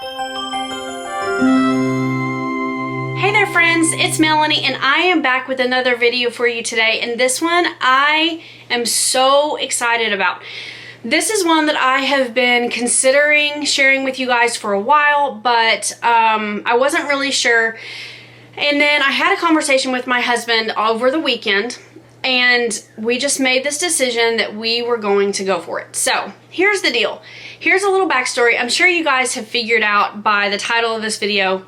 Hey there friends, it's Melanie and I am back with another video for you today, and this one I am so excited about. This is one that I have been considering sharing with you guys for a while, but I wasn't really sure. And then I had a conversation with my husband over the weekend, and we just made this decision that we were going to go for it. So here's the deal. Here's a little backstory. I'm sure you guys have figured out by the title of this video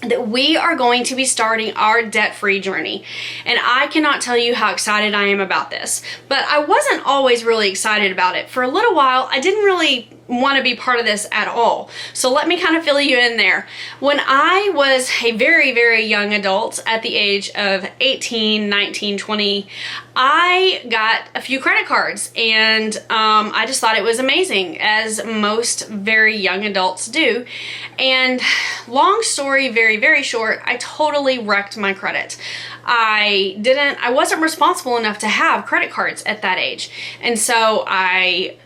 that we are going to be starting our debt-free journey. And I cannot tell you how excited I am about this. But I wasn't always really excited about it. For a little while, I didn't really want to be part of this at all. So let me kind of fill you in there. When I was a very, very young adult at the age of 18, 19, 20, I got a few credit cards, and I just thought it was amazing, as most very young adults do. And long story, very, very short, I totally wrecked my credit. I wasn't responsible enough to have credit cards at that age. And so I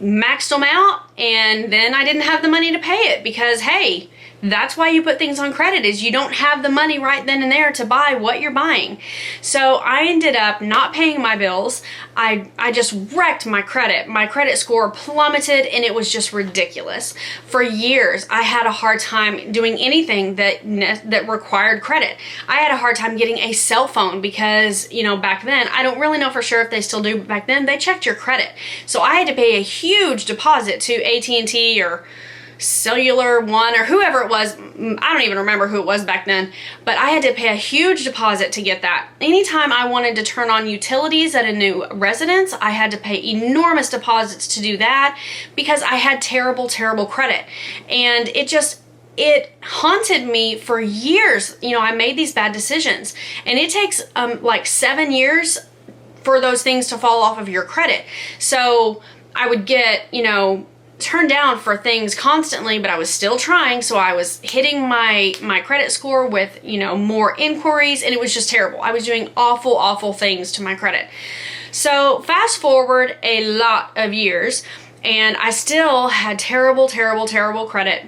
maxed them out, and then I didn't have the money to pay it, because hey, that's why you put things on credit, is you don't have the money right then and there to buy what you're buying. So I ended up not paying my bills. I just wrecked my credit. My credit score plummeted, and it was just ridiculous. For years, I had a hard time doing anything that required credit. I had a hard time getting a cell phone because, you know, back then, I don't really know for sure if they still do, but back then they checked your credit. So I had to pay a huge deposit to AT&T or Cellular One or whoever it was. I don't even remember who it was back then, but I had to pay a huge deposit to get that. Anytime I wanted to turn on utilities at a new residence, I had to pay enormous deposits to do that because I had terrible, terrible credit. And it haunted me for years. You know, I made these bad decisions, and it takes like 7 years for those things to fall off of your credit. So I would get, you know, turned down for things constantly, but I was still trying, so I was hitting my credit score with, you know, more inquiries, and it was just terrible. I was doing awful, awful things to my credit. So fast forward a lot of years, and I still had terrible, terrible, terrible credit.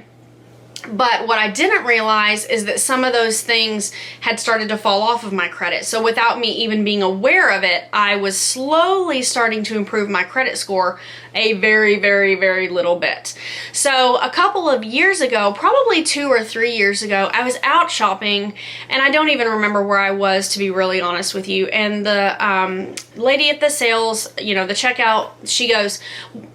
But what I didn't realize is that some of those things had started to fall off of my credit. So without me even being aware of it, I was slowly starting to improve my credit score a very, very, very little bit. So a couple of years ago, probably 2 or 3 years ago, I was out shopping, and I don't even remember where I was, to be really honest with you. And the lady at the sales, you know, the checkout, she goes,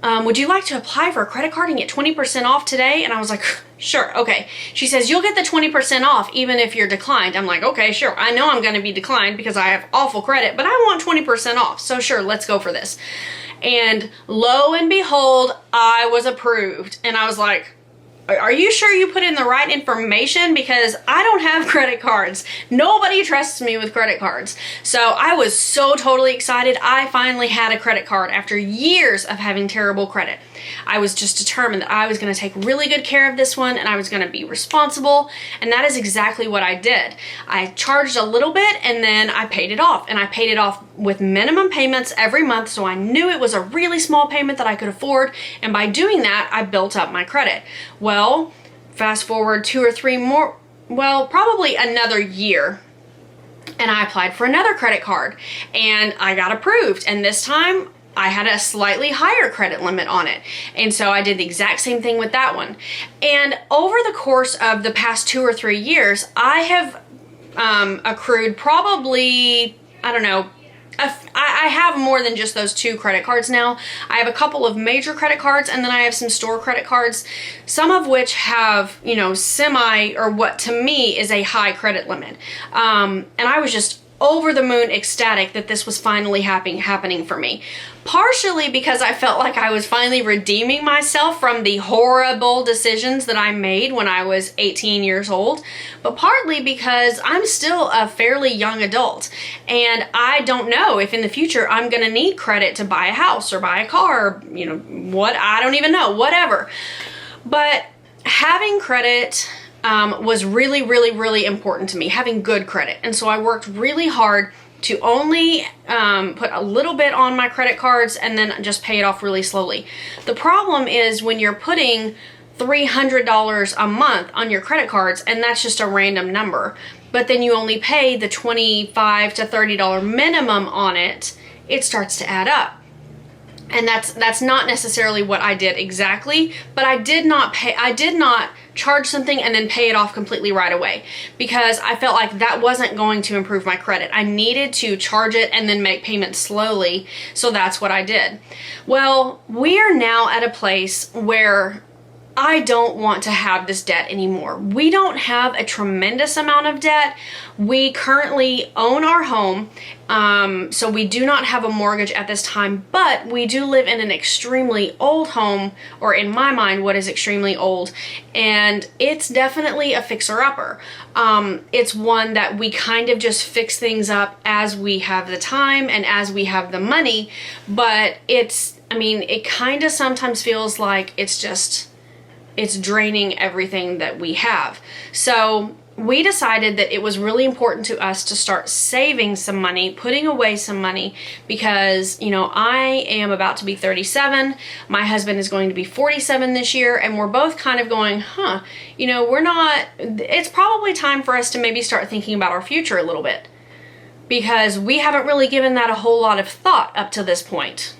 would you like to apply for a credit card and get 20% off today? And I was like, sure, okay. She says, you'll get the 20% off even if you're declined. I'm like, okay, sure. I know I'm going to be declined because I have awful credit, but I want 20% off. So sure, let's go for this. And lo and behold, I was approved. And I was like, are you sure you put in the right information? Because I don't have credit cards. Nobody trusts me with credit cards. So I was so totally excited. I finally had a credit card after years of having terrible credit. I was just determined that I was going to take really good care of this one, and I was going to be responsible, and that is exactly what I did. I charged a little bit, and then I paid it off, and I paid it off with minimum payments every month, so I knew it was a really small payment that I could afford, and by doing that, I built up my credit. Well, fast forward 2 or 3 more, well, probably another year, and I applied for another credit card, and I got approved, and this time I had a slightly higher credit limit on it. And so I did the exact same thing with that one. And over the course of the past 2 or 3 years, I have accrued probably, I don't know, I have more than just those 2 credit cards now. I have a couple of major credit cards, and then I have some store credit cards, some of which have, you know, or what to me is a high credit limit. And I was just over the moon ecstatic that this was finally happening for me. Partially because I felt like I was finally redeeming myself from the horrible decisions that I made when I was 18 years old, but partly because I'm still a fairly young adult, and I don't know if in the future I'm gonna need credit to buy a house or buy a car, or, you know, I don't even know, whatever. But having credit was really, really, really important to me, having good credit. And so I worked really hard to only put a little bit on my credit cards and then just pay it off really slowly. The problem is when you're putting $300 a month on your credit cards, and that's just a random number, but then you only pay the $25 to $30 minimum on it, it starts to add up. And that's not necessarily what I did exactly, but I did not charge something and then pay it off completely right away, because I felt like that wasn't going to improve my credit. I needed to charge it and then make payments slowly, so that's what I did. Well, we are now at a place where I don't want to have this debt anymore. We don't have a tremendous amount of debt. We currently own our home, so we do not have a mortgage at this time, but we do live in an extremely old home, or in my mind, what is extremely old, and it's definitely a fixer-upper. It's one that we kind of just fix things up as we have the time and as we have the money, but it kind of sometimes feels like it's draining everything that we have. So we decided that it was really important to us to start saving some money, putting away some money, because, I am about to be 37. My husband is going to be 47 this year, and we're both kind of going, it's probably time for us to maybe start thinking about our future a little bit, because we haven't really given that a whole lot of thought up to this point.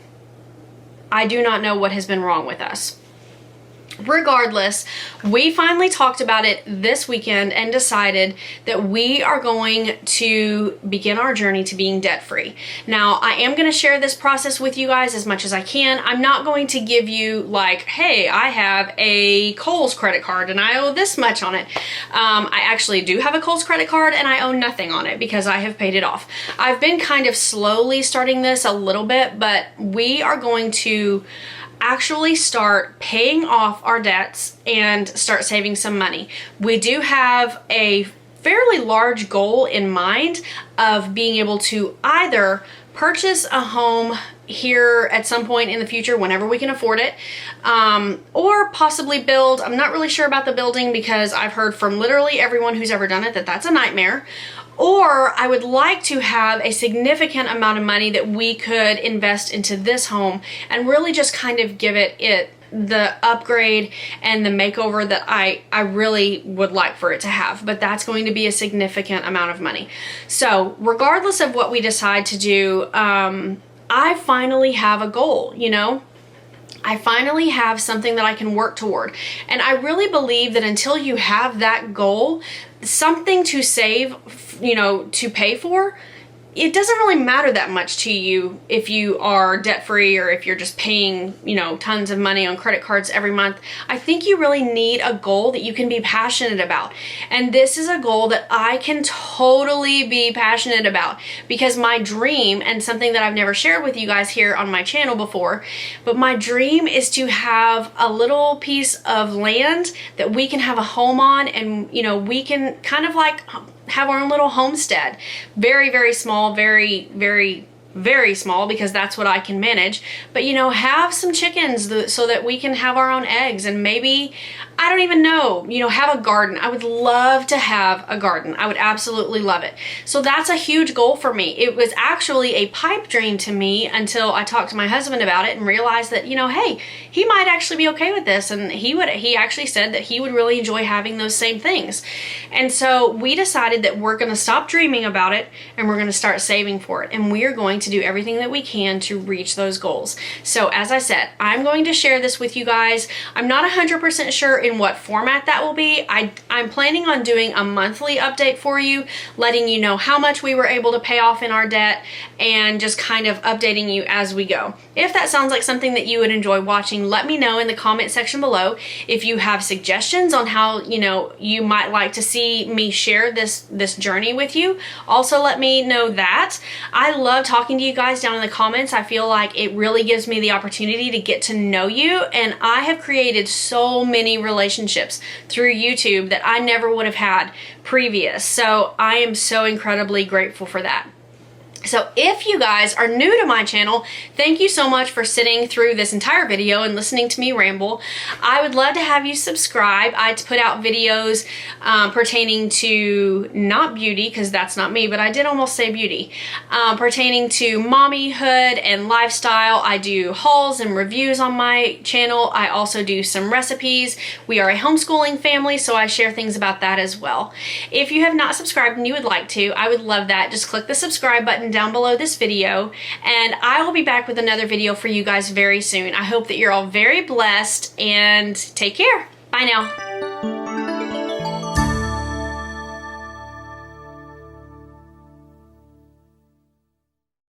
I do not know what has been wrong with us. Regardless, we finally talked about it this weekend and decided that we are going to begin our journey to being debt-free. Now, I am going to share this process with you guys as much as I can. I'm not going to give you like, hey, I have a Kohl's credit card and I owe this much on it. I actually do have a Kohl's credit card and I owe nothing on it because I have paid it off. I've been kind of slowly starting this a little bit, but we are going to actually start paying off our debts and start saving some money. We do have a fairly large goal in mind of being able to either purchase a home here at some point in the future whenever we can afford it, or possibly build. I'm not really sure about the building because I've heard from literally everyone who's ever done it that that's a nightmare. Or I would like to have a significant amount of money that we could invest into this home and really just kind of give it the upgrade and the makeover that I really would like for it to have. But that's going to be a significant amount of money. So regardless of what we decide to do, I finally have a goal, I finally have something that I can work toward. And I really believe that until you have that goal, something to save, to pay for, it doesn't really matter that much to you if you are debt-free or if you're just paying, tons of money on credit cards every month. I think you really need a goal that you can be passionate about. And this is a goal that I can totally be passionate about, because my dream, and something that I've never shared with you guys here on my channel before, but my dream is to have a little piece of land that we can have a home on, and, we can kind of like have our own little homestead. Very, very small, very, very, very small, because that's what I can manage. But, have some chickens so that we can have our own eggs, and maybe, I don't even know, have a garden. I would love to have a garden. I would absolutely love it. So that's a huge goal for me. It was actually a pipe dream to me until I talked to my husband about it and realized that, hey, he might actually be okay with this. And he actually said that he would really enjoy having those same things. And so we decided that we're going to stop dreaming about it and we're going to start saving for it. And we are going to do everything that we can to reach those goals. So as I said, I'm going to share this with you guys. I'm not 100% sure in what format that will be. I'm planning on doing a monthly update for you, letting you know how much we were able to pay off in our debt and just kind of updating you as we go. If that sounds like something that you would enjoy watching, let me know in the comment section below. If you have suggestions on how, you might like to see me share this journey with you, also let me know that. I love talking to you guys down in the comments. I feel like it really gives me the opportunity to get to know you, and I have created so many relationships through YouTube that I never would have had previous. So I am so incredibly grateful for that. So if you guys are new to my channel, thank you so much for sitting through this entire video and listening to me ramble. I would love to have you subscribe. I put out videos pertaining to, not beauty, because that's not me, but I did almost say beauty, pertaining to mommyhood and lifestyle. I do hauls and reviews on my channel. I also do some recipes. We are a homeschooling family, so I share things about that as well. If you have not subscribed and you would like to, I would love that. Just click the subscribe button down below this video, and I will be back with another video for you guys very soon. I hope that you're all very blessed, and take care. Bye now.